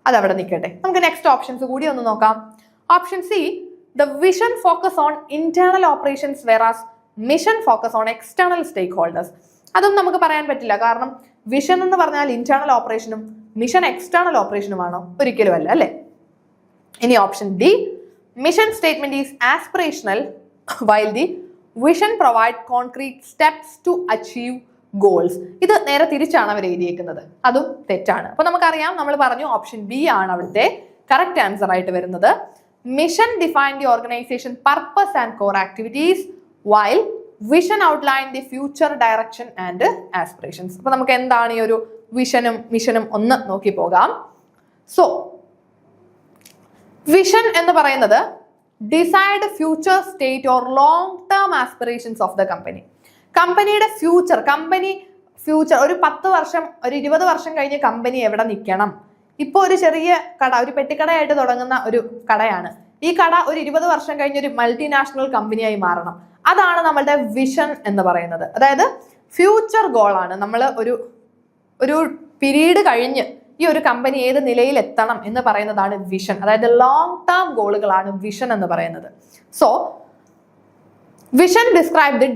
അതവിടെ നിൽക്കട്ടെ. നമുക്ക് നെക്സ്റ്റ് ഓപ്ഷൻസ് കൂടി ഒന്ന് നോക്കാം. Option C, the vision focus on internal operations versus mission focus on external stakeholders. അതും നമുക്ക് പറയാൻ പറ്റില്ല. കാരണം വിഷൻ എന്ന് പറഞ്ഞാൽ ഇന്റേണൽ ഓപ്പറേഷനും മിഷൻ എക്സ്റ്റേണൽ ഓപ്പറേഷനുമാണോ? ഒരിക്കലും അല്ല അല്ലേ? ഇനി option D, mission statement is aspirational while the vision provide concrete steps to achieve goals. ഇത് നേരെ തിരിച്ചാണ് അവർ എഴുതിയേക്കുന്നത്. അതും തെറ്റാണ്. അപ്പൊ നമുക്കറിയാം, നമ്മൾ പറഞ്ഞു ഓപ്ഷൻ ബി ആണ് അവിടുത്തെ കറക്റ്റ് ആൻസർ ആയിട്ട് വരുന്നത്. Mission define the organisation purpose and core activities while vision outline the future direction and aspirations. അപ്പൊ നമുക്ക് എന്താണ് ഈ ഒരു വിഷനും മിഷനും ഒന്ന് നോക്കി പോകാം. സോ വിഷൻ എന്ന് പറയുന്നത് decide future state or long term aspirations of the company. കമ്പനിയുടെ ഫ്യൂച്ചർ ഒരു 10 വർഷം, ഒരു 20 വർഷം കഴിഞ്ഞ് കമ്പനി എവിടെ നിൽക്കണം? ഇപ്പോൾ ഒരു ചെറിയ കട, ഒരു പെട്ടിക്കടയായിട്ട് തുടങ്ങുന്ന ഒരു കടയാണ്. ഈ കട ഒരു 20 വർഷം കഴിഞ്ഞ് ഒരു മൾട്ടിനാഷണൽ കമ്പനിയായി മാറണം. അതാണ് നമ്മളുടെ വിഷൻ എന്ന് പറയുന്നത്. അതായത് ഫ്യൂച്ചർ ഗോളാണ്. നമ്മൾ ഒരു പീരീഡ് കഴിഞ്ഞ് ഈ ഒരു കമ്പനി ഏത് നിലയിൽ എത്തണം എന്ന് പറയുന്നതാണ് വിഷൻ. അതായത് ലോങ് ടേം ഗോളുകളാണ് വിഷൻ എന്ന് പറയുന്നത്. So vision describe the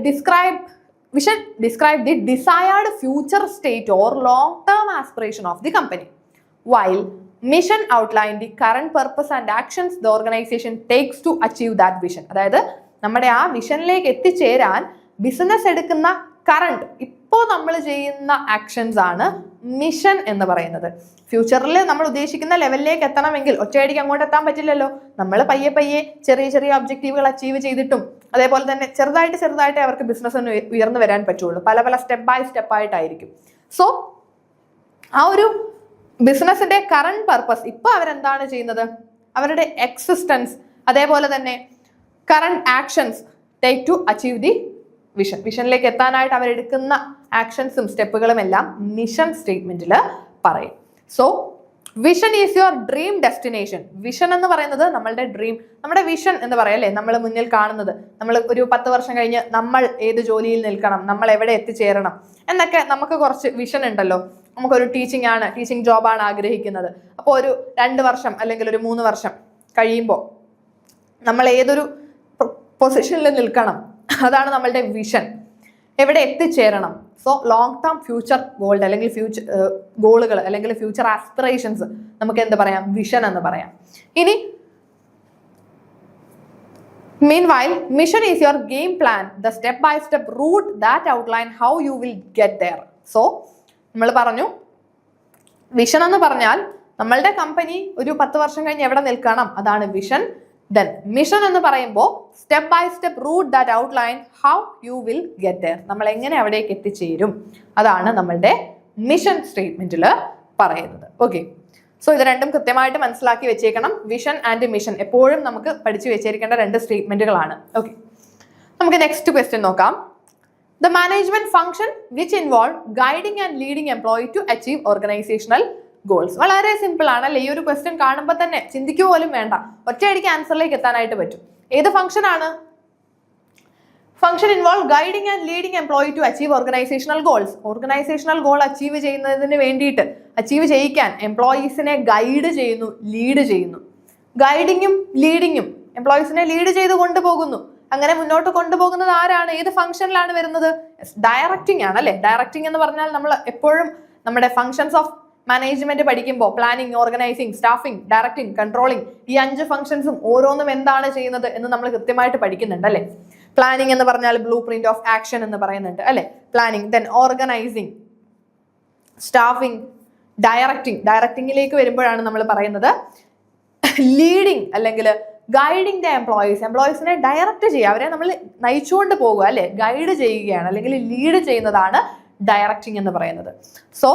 desired future state or long term aspiration of the company while mission outline the current purpose and actions the organization takes to achieve that vision. അതായത് നമ്മുടെ ആ വിഷനിലേക്ക് എത്തിച്ചേരാൻ business എടുക്കുന്ന current ഇപ്പോൾ നമ്മൾ ചെയ്യുന്ന actions ആണ് mission എന്ന് പറയുന്നത്. ഫ്യൂച്ചറിൽ നമ്മൾ ഉദ്ദേശിക്കുന്ന ലെവലിലേക്ക് എത്തണമെങ്കിൽ ഒറ്റയടിക്ക് അങ്ങോട്ട് എത്താൻ പറ്റില്ലല്ലോ. നമ്മൾ പയ്യെ ചെറിയ ഒബ്ജക്റ്റീവുകൾ അച്ചീവ് ചെയ്തിട്ടും അതേപോലെ തന്നെ ചെറുതായിട്ട് അവർക്ക് ബിസിനസ് ഉയർന്നു വരാൻ പറ്റുള്ളൂ. പല സ്റ്റെപ്പ് ബൈ സ്റ്റെപ്പ് ആയിട്ടായിരിക്കും. സോ ആ ഒരു ബിസിനസിന്റെ കറണ്ട് പർപ്പസ് ഇപ്പൊ അവരെന്താണ് ചെയ്യുന്നത്? അവരുടെ എക്സിസ്റ്റൻസ് അതേപോലെ തന്നെ current actions take to achieve the വിഷനിലേക്ക് എത്താനായിട്ട് അവരെടുക്കുന്ന ആക്ഷൻസും സ്റ്റെപ്പുകളും എല്ലാം മിഷൻ സ്റ്റേറ്റ്മെന്റിൽ പറയും. So vision is your dream destination. Vision എന്ന് പറയുന്നത് നമ്മളുടെ ഡ്രീം, നമ്മുടെ വിഷൻ എന്ന് പറയല്ലേ, നമ്മൾ മുന്നിൽ കാണുന്നത്. നമ്മൾ ഒരു 10 വർഷം കഴിഞ്ഞ് നമ്മൾ ഏത് ജോലിയിൽ നിൽക്കണം, നമ്മൾ എവിടെ എത്തിച്ചേരണം എന്നൊക്കെ നമുക്ക് കുറച്ച് വിഷൻ ഉണ്ടല്ലോ. നമുക്കൊരു ടീച്ചിങ് ജോബാണ് ആഗ്രഹിക്കുന്നത്. അപ്പോൾ ഒരു 2 വർഷം അല്ലെങ്കിൽ ഒരു 3 വർഷം കഴിയുമ്പോൾ നമ്മൾ ഏതൊരു പൊസിഷനിൽ നിൽക്കണം, അതാണ് നമ്മളുടെ വിഷൻ. എവിടെ എത്തിച്ചേരണം. So long term future goal അല്ലെങ്കിൽ ഗോളുകൾ അല്ലെങ്കിൽ ഫ്യൂച്ചർ ആസ്പിറേഷൻസ് നമുക്ക് എന്ത് പറയാം? വിഷൻ എന്ന് പറയാം. ഇനി meanwhile mission is your game plan, the step by step route that outline how you will get there. So നമ്മൾ പറഞ്ഞു വിഷൻ എന്ന് പറഞ്ഞാൽ നമ്മളുടെ കമ്പനി ഒരു 10 വർഷം കഴിഞ്ഞ് എവിടെ നിൽക്കണം, അതാണ് വിഷൻ. ദെൻ മിഷൻ എന്ന് പറയുമ്പോൾ step by step route that outline how you will get there, നമ്മൾ എങ്ങനെ അവിടേക്ക് എത്തിച്ചേരും, അതാണ് നമ്മളുടെ മിഷൻ സ്റ്റേറ്റ്മെന്റിൽ പറയുന്നത്. ഓക്കെ, സോ ഇത് രണ്ടും കൃത്യമായിട്ട് മനസ്സിലാക്കി വെച്ചേക്കണം. വിഷൻ ആൻഡ് മിഷൻ എപ്പോഴും നമുക്ക് പഠിച്ചു വെച്ചിരിക്കേണ്ട 2 സ്റ്റേറ്റ്മെന്റുകളാണ്. ഓക്കെ, നമുക്ക് നെക്സ്റ്റ് ക്വസ്റ്റ്യൻ നോക്കാം. The management function which involve guiding and leading employee to achieve organizational goals. വളരെ സിമ്പിൾ ആണല്ലേ? ഈ ഒരു ക്വസ്റ്റ്യൻ കാണുമ്പോൾ തന്നെ ചിന്തിക്കുക പോലും വേണ്ട, ഒറ്റയടിക്ക് ആൻസറിലേക്ക് എത്താനായിട്ട് പറ്റും. ഏത് ഫംഗ്ഷൻ ആണ്? Function involve guiding and leading employee to achieve organisational goals. Organisational goal achieve ചെയ്യുന്നതിന് വേണ്ടിയിട്ട്, അച്ചീവ് ചെയ്യിക്കാൻ എംപ്ലോയീസിനെ ഗൈഡ് ചെയ്യുന്നു, ലീഡ് ചെയ്യുന്നു. ഗൈഡിങ്ങും ലീഡിങ്ങും എംപ്ലോയീസിനെ ലീഡ് ചെയ്ത് കൊണ്ടുപോകുന്നു. അങ്ങനെ മുന്നോട്ട് കൊണ്ടുപോകുന്നത് ആരാണ്? ഏത് ഫംഗ്ഷനിലാണ് വരുന്നത്? ഡയറക്റ്റിംഗ് ആണ് അല്ലെ. ഡയറക്റ്റിംഗ് എന്ന് പറഞ്ഞാൽ നമ്മൾ എപ്പോഴും നമ്മുടെ ഫംഗ്ഷൻസ് ഓഫ് മാനേജ്മെന്റ് പഠിക്കുമ്പോൾ planning, organising, staffing, directing, controlling, ഈ 5 ഫംഗ്ഷൻസും ഓരോന്നും എന്താണ് ചെയ്യുന്നത് എന്ന് നമ്മൾ കൃത്യമായിട്ട് പഠിക്കുന്നുണ്ട് അല്ലെ. പ്ലാനിങ് എന്ന് പറഞ്ഞാൽ ബ്ലൂ പ്രിന്റ് ഓഫ് ആക്ഷൻ എന്ന് പറയുന്നുണ്ട് അല്ലെ. പ്ലാനിങ്, ദെൻ ഓർഗനൈസിങ്, സ്റ്റാഫിംഗ്, ഡയറക്റ്റിംഗിലേക്ക് വരുമ്പോഴാണ് നമ്മൾ പറയുന്നത് ലീഡിങ് അല്ലെങ്കിൽ ഗൈഡിങ് ദ എംപ്ലോയീസിനെ ഡയറക്റ്റ് ചെയ്യുക, അവരെ നമ്മൾ നയിച്ചുകൊണ്ട് പോകുക അല്ലെ, ഗൈഡ് ചെയ്യുകയാണ് അല്ലെങ്കിൽ ലീഡ് ചെയ്യുന്നതാണ് ഡയറക്റ്റിംഗ് എന്ന് പറയുന്നത്. So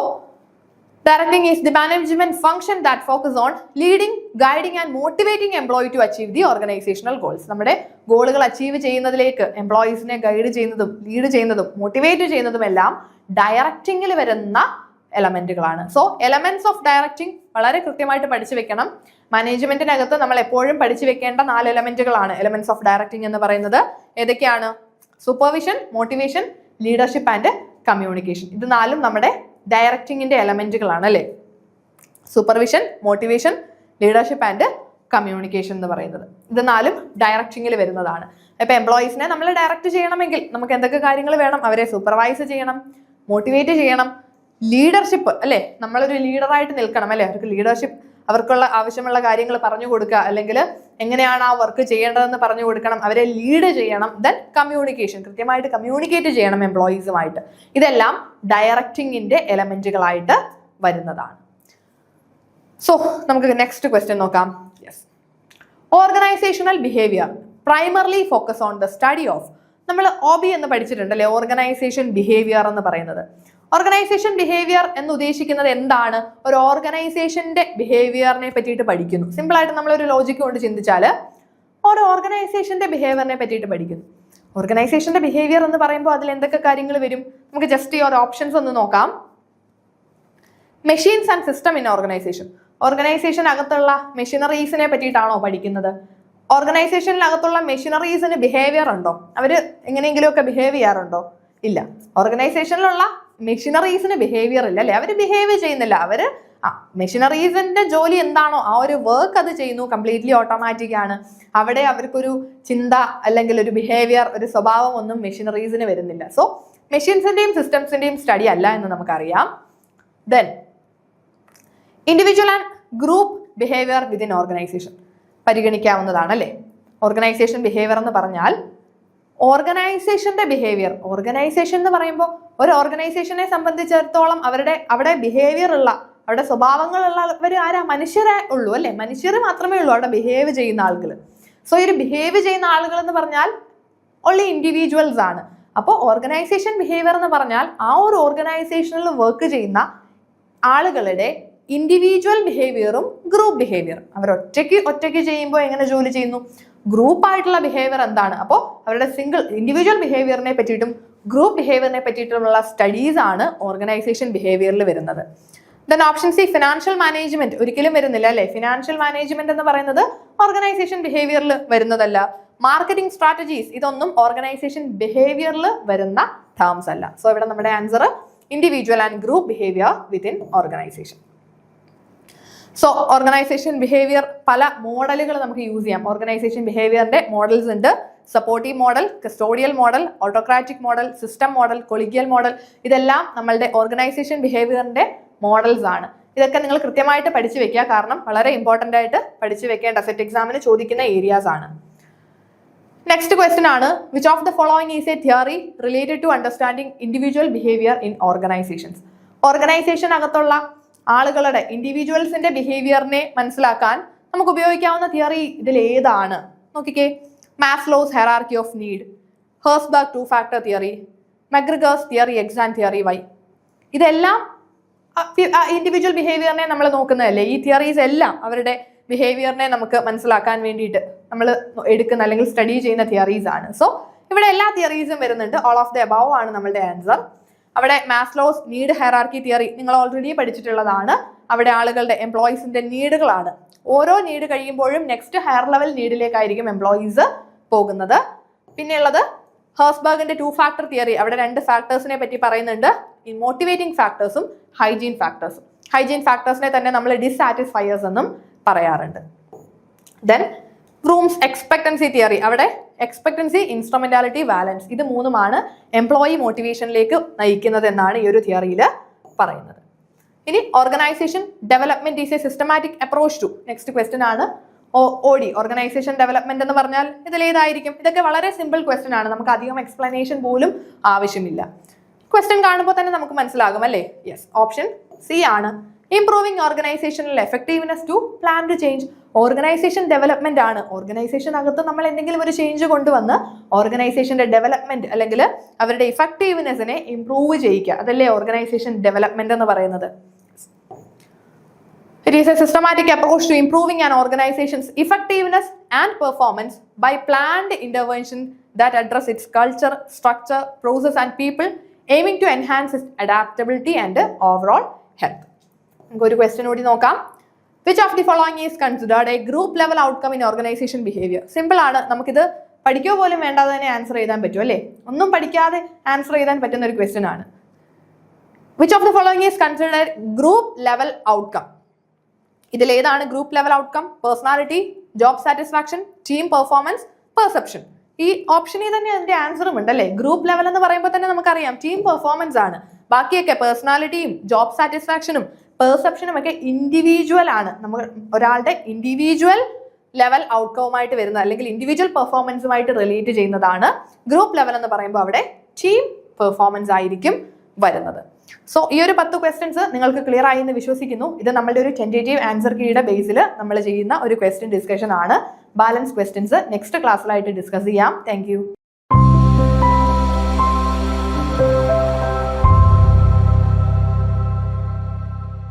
directing is the management function that focus on leading, guiding and motivating employee to achieve the organizational goals. നമ്മുടെ ഗോളുകൾ അച്ചീവ് ചെയ്യുന്നതിലേക്ക് എംപ്ലോയീസിനെ ഗൈഡ് ചെയ്യുന്നതും ലീഡ് ചെയ്യുന്നതും മോട്ടിവേറ്റ് ചെയ്യുന്നതും എല്ലാം ഡയറക്റ്റിംഗിൽ വരുന്ന എലമെന്റുകളാണ്. സോ എലമെന്റ്സ് ഓഫ് ഡയറക്റ്റിംഗ് വളരെ കൃത്യമായിട്ട് പഠിച്ചു വെക്കണം. മാനേജ്മെന്റിനകത്ത് നമ്മൾ എപ്പോഴും പഠിച്ചു വെക്കേണ്ട 4 എലമെന്റുകളാണ് എലമെന്റ്സ് ഓഫ് ഡയറക്റ്റിംഗ് എന്ന് പറയുന്നത്. ഏതൊക്കെയാണ്? Supervision, motivation, leadership and communication. ഇത് 4ഉം നമ്മുടെ ഡയറക്റ്റിംഗിന്റെ എലമെന്റുകളാണ് അല്ലെ. Supervision, motivation, leadership and communication എന്ന് പറയുന്നത് ഇത് 4ഉം ഡയറക്റ്റിംഗിൽ വരുന്നതാണ്. ഇപ്പൊ എംപ്ലോയീസിനെ നമ്മൾ ഡയറക്റ്റ് ചെയ്യണമെങ്കിൽ നമുക്ക് എന്തൊക്കെ കാര്യങ്ങൾ വേണം? അവരെ സൂപ്പർവൈസ് ചെയ്യണം, മോട്ടിവേറ്റ് ചെയ്യണം, ലീഡർഷിപ്പ് അല്ലെ, നമ്മളൊരു ലീഡറായിട്ട് നിൽക്കണം അല്ലെ. അവർക്ക് ലീഡർഷിപ്പ്, അവർക്കുള്ള ആവശ്യമുള്ള കാര്യങ്ങൾ പറഞ്ഞു കൊടുക്കുക, അല്ലെങ്കിൽ എങ്ങനെയാണ് ആ വർക്ക് ചെയ്യേണ്ടതെന്ന് പറഞ്ഞു കൊടുക്കണം, അവരെ ലീഡ് ചെയ്യണം. ദെൻ കമ്മ്യൂണിക്കേഷൻ, കൃത്യമായിട്ട് കമ്മ്യൂണിക്കേറ്റ് ചെയ്യണം എംപ്ലോയീസുമായിട്ട്. ഇതെല്ലാം ഡയറക്റ്റിംഗിന്റെ എലമെന്റുകളായിട്ട് വരുന്നതാണ്. സോ നമുക്ക് നെക്സ്റ്റ് ക്വസ്റ്റ്യൻ നോക്കാം. Yes, organisational behaviour primarily focus on the study of, നമ്മൾ OB എന്ന് പഠിച്ചിട്ടുണ്ട് അല്ലെ, ഓർഗനൈസേഷൻ ബിഹേവിയർ എന്ന് പറയുന്നത്. ഓർഗനൈസേഷൻ ബിഹേവിയർ എന്ന് ഉദ്ദേശിക്കുന്നത് എന്താണ്? ഒരു ഓർഗനൈസേഷന്റെ ബിഹേവിയറിനെ പറ്റിയിട്ട് പഠിക്കുന്നു. സിമ്പിൾ ആയിട്ട് നമ്മളൊരു ലോജിക്ക് കൊണ്ട് ചിന്തിച്ചാൽ ഒരു ഓർഗനൈസേഷന്റെ ബിഹേവിയറിനെ പറ്റിയിട്ട് പഠിക്കുന്നു. ഓർഗനൈസേഷന്റെ ബിഹേവിയർ എന്ന് പറയുമ്പോൾ അതിൽ എന്തൊക്കെ കാര്യങ്ങൾ വരും? നമുക്ക് ജസ്റ്റ് ഈ ഒരു ഓപ്ഷൻസ് ഒന്ന് നോക്കാം. Machines and system in organisation, ഓർഗനൈസേഷനകത്തുള്ള മെഷീനറീസിനെ പറ്റിയിട്ടാണോ പഠിക്കുന്നത്? ഓർഗനൈസേഷനിലകത്തുള്ള മെഷീനറീസിന് ബിഹേവിയർ ഉണ്ടോ? അവര് എങ്ങനെയെങ്കിലുമൊക്കെ ബിഹേവ് ചെയ്യാറുണ്ടോ? ഇല്ല. ഓർഗനൈസേഷനിലുള്ള മെഷീനറീസിന് ബിഹേവിയർ ഇല്ല അല്ലെ, അവര് ബിഹേവ് ചെയ്യുന്നില്ല. അവര് മെഷീനറീസിന്റെ ജോലി എന്താണോ ആ ഒരു വർക്ക് അത് ചെയ്യുന്നു, കംപ്ലീറ്റ്ലി ഓട്ടോമാറ്റിക് ആണ്. അവിടെ അവർക്കൊരു ചിന്ത അല്ലെങ്കിൽ ഒരു ബിഹേവിയർ, ഒരു സ്വഭാവം ഒന്നും മെഷീനറീസിന് വരുന്നില്ല. സോ മെഷീൻസിന്റെയും സിസ്റ്റംസിന്റെയും സ്റ്റഡി അല്ല എന്ന് നമുക്കറിയാം. Then individual and group behaviour within organisation പരിഗണിക്കാവുന്നതാണ് അല്ലെ. ഓർഗനൈസേഷൻ ബിഹേവിയർ എന്ന് പറഞ്ഞാൽ ഓർഗനൈസേഷന്റെ ബിഹേവിയർ, ഓർഗനൈസേഷൻ എന്ന് പറയുമ്പോൾ ഒരു ഓർഗനൈസേഷനെ സംബന്ധിച്ചിടത്തോളം അവിടെ ബിഹേവിയർ ഉള്ള, അവിടെ സ്വഭാവങ്ങളുള്ളവർ ആരാ? മനുഷ്യരേ ഉള്ളൂ അല്ലെ. മനുഷ്യർ മാത്രമേ ഉള്ളൂ അവിടെ ബിഹേവ് ചെയ്യുന്ന ആളുകൾ. സോ ഈ ഒരു ബിഹേവ് ചെയ്യുന്ന ആളുകൾ എന്ന് പറഞ്ഞാൽ ഓൺലി ഇൻഡിവിജ്വൽസ് ആണ്. അപ്പോൾ ഓർഗനൈസേഷൻ ബിഹേവിയർ എന്ന് പറഞ്ഞാൽ ആ ഒരു ഓർഗനൈസേഷനിൽ വർക്ക് ചെയ്യുന്ന ആളുകളുടെ ഇൻഡിവിജ്വൽ ബിഹേവിയറും ഗ്രൂപ്പ് ബിഹേവിയറും. അവർ ഒറ്റയ്ക്ക് ചെയ്യുമ്പോൾ എങ്ങനെ ജോലി ചെയ്യുന്നു? ഗ്രൂപ്പ് ആയിട്ടുള്ള ബിഹേവിയർ എന്താണ്? അപ്പോൾ അവരുടെ ഇൻഡിവിജ്വൽ ബിഹേവിയറിനെ പറ്റിയിട്ടും ഗ്രൂപ്പ് ബിഹേവിയറിനെ പറ്റിയിട്ടുള്ള സ്റ്റഡീസ് ആണ് ഓർഗനൈസേഷൻ ബിഹേവിയറിൽ വരുന്നത്. Then option C, financial management ഒരിക്കലും വരുന്നില്ല അല്ലെ. ഫിനാൻഷ്യൽ മാനേജ്മെന്റ് എന്ന് പറയുന്നത് ഓർഗനൈസേഷൻ ബിഹേവിയറിൽ വരുന്നതല്ല. മാർക്കറ്റിംഗ് സ്ട്രാറ്റജീസ്, ഇതൊന്നും ഓർഗനൈസേഷൻ ബിഹേവിയറിൽ വരുന്ന ടേംസ് അല്ല. സോ ഇവിടെ നമ്മുടെ answer individual and group behaviour within organisation. So organisation behaviour പല മോഡലുകൾ നമുക്ക് യൂസ് ചെയ്യാം. ഓർഗനൈസേഷൻ ബിഹേവിയറിന്റെ മോഡൽസ് ഉണ്ട്. Supportive model, custodial model, autocratic model, system model, collegial model. ഇതെല്ലാം നമ്മളുടെ ഓർഗനൈസേഷൻ ബിഹേവിയറിന്റെ മോഡൽസ് ആണ്. ഇതൊക്കെ നിങ്ങൾ കൃത്യമായിട്ട് പഠിച്ചു വെക്കുക, കാരണം വളരെ ഇമ്പോർട്ടൻ്റ് ആയിട്ട് പഠിച്ചു വെക്കേണ്ട സെറ്റ് എക്സാമിന് ചോദിക്കുന്ന ഏരിയാസ് ആണ്. നെക്സ്റ്റ് ക്വസ്റ്റ്യൻ ആണ്, which of the following is a theory related to understanding individual behaviour in organisations. ഓർഗനൈസേഷനകത്തുള്ള ആളുകളുടെ ഇൻഡിവിജ്വൽസിന്റെ ബിഹേവിയറിനെ മനസ്സിലാക്കാൻ നമുക്ക് ഉപയോഗിക്കാവുന്ന തിയറി ഇതിൽ ഏതാണ്? നോക്കിക്കേ, Maslow's hierarchy of need, Herzberg 2-factor theory, McGregor's theory X and theory Y. ഇതെല്ലാം ഇൻഡിവിജ്വൽ ബിഹേവിയറിനെ നമ്മൾ നോക്കുന്നതല്ലേ. ഈ തിയറീസ് എല്ലാം അവരുടെ ബിഹേവിയറിനെ നമുക്ക് മനസ്സിലാക്കാൻ വേണ്ടിയിട്ട് നമ്മൾ എടുക്കുന്ന അല്ലെങ്കിൽ സ്റ്റഡി ചെയ്യുന്ന തിയറീസ് ആണ്. സോ ഇവിടെ എല്ലാ തിയറീസും വരുന്നുണ്ട്. ഓൾ ഓഫ് ദ അബവ് ആണ് നമ്മളുടെ ആൻസർ. അവിടെ മാസ്ലോസ് നീഡ് ഹൈറാർക്കി തിയറി നിങ്ങൾ ഓൾറെഡി പഠിച്ചിട്ടുള്ളതാണ്. അവിടെ ആളുകളുടെ എംപ്ലോയീസിന്റെ നീഡുകളാണ്. ഓരോ നീഡ് കഴിയുമ്പോഴും നെക്സ്റ്റ് ഹയർ ലെവൽ നീഡിലേക്കായിരിക്കും എംപ്ലോയീസ് പോകുന്നത്. പിന്നെയുള്ളത് ഹെർസ്ബർഗിന്റെ 2-factor തിയറി. അവിടെ 2 ഫാക്ടേഴ്സിനെ പറ്റി പറയുന്നുണ്ട്, ഈ മോട്ടിവേറ്റിംഗ് ഫാക്ടേഴ്സും ഹൈജീൻ ഫാക്ടേഴ്സും. ഹൈജീൻ ഫാക്ടേഴ്സിനെ തന്നെ നമ്മൾ ഡിസാറ്റിസ്ഫയേഴ്സ് എന്നും പറയാറുണ്ട്. ദെൻ ബ്രൂംസ് എക്സ്പെക്ടൻസി തിയറി, അവിടെ എക്സ്പെക്ടൻസി, ഇൻസ്ട്രുമെന്റാലിറ്റി, വാലൻസ്, ഇത് മൂന്നുമാണ് എംപ്ലോയി മോട്ടിവേഷനിലേക്ക് നയിക്കുന്നത് എന്നാണ് ഈ ഒരു തിയറിയിൽ പറയുന്നത്. ഇനി organisation development is a systematic approach to, next question ആണ് OD, ഓർഗനൈസേഷൻ ഡെവലപ്മെന്റ് എന്ന് പറഞ്ഞാൽ ഇതിലേതായിരിക്കും? ഇതൊക്കെ വളരെ സിമ്പിൾ ക്വസ്റ്റ്യൻ ആണ്, നമുക്ക് അധികം എക്സ്പ്ലനേഷൻ പോലും ആവശ്യമില്ല. ക്വസ്റ്റ്യൻ കാണുമ്പോൾ തന്നെ നമുക്ക് മനസ്സിലാകും അല്ലേ? യെസ്, ഓപ്ഷൻ സി ആണ്. Improving organisational effectiveness to plan to change, organisation development ആണ്. ഓർഗനൈസേഷനകത്ത് നമ്മൾ എന്തെങ്കിലും ഒരു ചേഞ്ച് കൊണ്ടുവന്ന് ഓർഗനൈസേഷന്റെ ഡെവലപ്മെന്റ് അല്ലെങ്കിൽ അവരുടെ ഇഫക്റ്റീവ്നെസ്സിനെ ഇംപ്രൂവ് ചെയ്യിക്കുക, അതല്ലേ ഓർഗനൈസേഷൻ ഡെവലപ്മെന്റ് എന്ന് പറയുന്നത്. It is a systematic approach to improving an organization's effectiveness and performance by planned intervention that address its culture, structure, process and people, aiming to enhance its adaptability and overall health. നമുക്ക് ഒരു question കൂടി നോക്കാം. Which of the following is considered a group level outcome in organization behavior? Simple ആണ്, നമുക്കിത് പഠിക്കുക പോലും വേണ്ടാതെ തന്നെ answer ചെയ്താൻ പറ്റും അല്ലേ? ഒന്നും പഠിക്കാതെ ആൻസർ ചെയ്താൻ പറ്റുന്ന ഒരു ക്വസ്റ്റ്യൻ ആണ്. Which of the following is considered group level outcome? ഇതിൽ ഏതാണ് group level outcome? Personality, job satisfaction, team performance, perception. ഈ ഓപ്ഷനിൽ തന്നെ അതിന്റെ ആൻസറും ഉണ്ട് അല്ലേ? ഗ്രൂപ്പ് ലെവൽ എന്ന് പറയുമ്പോൾ തന്നെ നമുക്കറിയാം ടീം പെർഫോമൻസ് ആണ്. ബാക്കിയൊക്കെ പേഴ്സണാലിറ്റിയും ജോബ് സാറ്റിസ്ഫാക്ഷനും പെർസെപ്ഷനും ഒക്കെ ഇൻഡിവിജ്വൽ ആണ്. നമ്മൾ ഒരാളുടെ ഇൻഡിവിജ്വൽ ലെവൽ ഔട്ട്കവുമായിട്ട് വരുന്നത് അല്ലെങ്കിൽ ഇൻഡിവിജ്വൽ പെർഫോമൻസുമായിട്ട് റിലേറ്റ് ചെയ്യുന്നതാണ്. ഗ്രൂപ്പ് ലെവൽ എന്ന് പറയുമ്പോൾ അവിടെ ടീം പെർഫോമൻസ് ആയിരിക്കും വരുന്നത്. സോ ഈ ഒരു 10 ക്വസ്റ്റ്യൻസ് നിങ്ങൾക്ക് ക്ലിയർ ആയി എന്ന് വിശ്വസിക്കുന്നു. ഇത് നമ്മളുടെ ഒരു ടെന്റേറ്റീവ് ആൻസർ കീയുടെ ബേസിൽ നമ്മൾ ചെയ്യുന്ന ഒരു ക്വസ്റ്റ്യൻ ഡിസ്കഷൻ ആണ്. ബാലൻസ് ക്വസ്റ്റ്യൻസ് നെക്സ്റ്റ് ക്ലാസ്സിലായിട്ട് ഡിസ്കസ് ചെയ്യാം. താങ്ക്